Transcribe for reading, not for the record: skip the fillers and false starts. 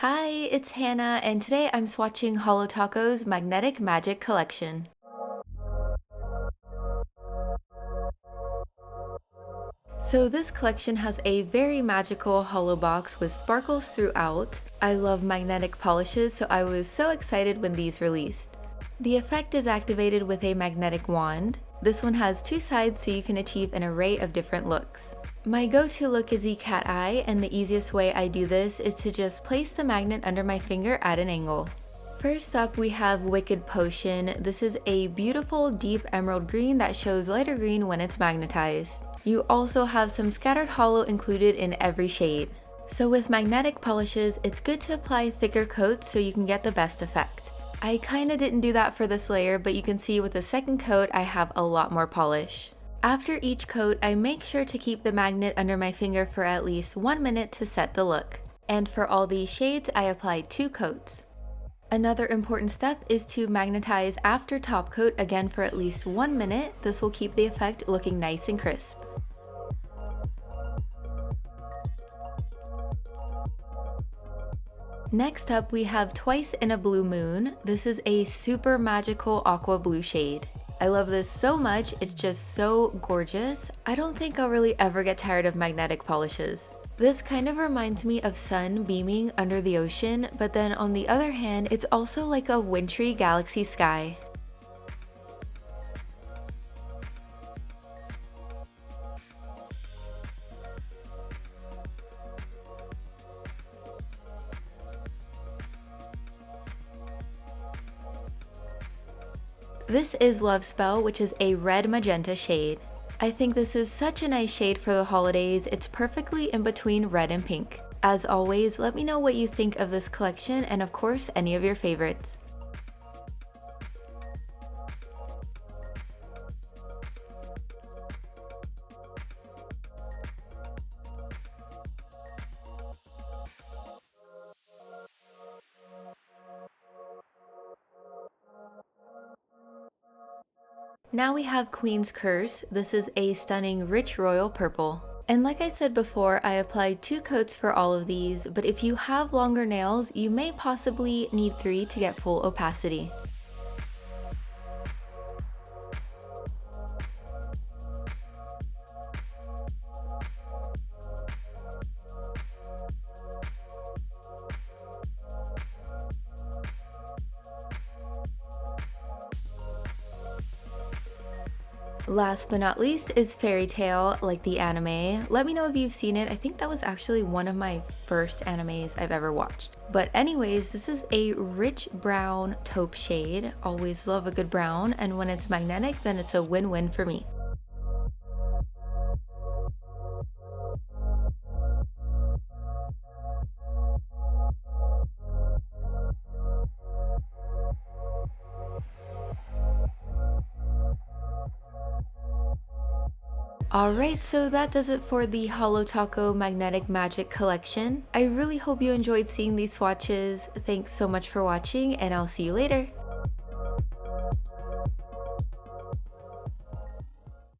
Hi, it's Hannah, and today I'm swatching Holo Taco's Magnetic Magic Collection. So this collection has a very magical holo box with sparkles throughout. I love magnetic polishes, so I was so excited when these released. The effect is activated with a magnetic wand. This one has two sides so you can achieve an array of different looks. My go-to look is the cat eye, and the easiest way I do this is to just place the magnet under my finger at an angle. First up, we have Wicked Potion. This is a beautiful deep emerald green that shows lighter green when it's magnetized. You also have some scattered holo included in every shade. So with magnetic polishes, it's good to apply thicker coats so you can get the best effect. I kinda didn't do that for this layer, but you can see with the second coat I have a lot more polish. After each coat, I make sure to keep the magnet under my finger for at least 1 minute to set the look. And for all these shades, I apply 2 coats. Another important step is to magnetize after top coat again for at least 1 minute. This will keep the effect looking nice and crisp. Next up, we have Twice in a Blue Moon. This is a super magical aqua blue shade. I love this so much, it's just so gorgeous. I don't think I'll really ever get tired of magnetic polishes. This kind of reminds me of sun beaming under the ocean, but then on the other hand, it's also like a wintry galaxy sky. This is Love Spell, which is a red magenta shade. I think this is such a nice shade for the holidays. It's perfectly in between red and pink. As always, let me know what you think of this collection and of course any of your favorites. Now we have Queen's Curse. This is a stunning rich royal purple. And like I said before, I applied 2 coats for all of these, but if you have longer nails, you may possibly need 3 to get full opacity. Last but not least is Fairy Tale, like the anime. Let me know if you've seen it. I think that was actually one of my first animes I've ever watched. But anyways, this is a rich brown taupe shade. Always love a good brown, and when it's magnetic, then it's a win-win for me. Alright, so that does it for the Holo Taco Magnetic Magic Collection. I really hope you enjoyed seeing these swatches. Thanks so much for watching, and I'll see you later.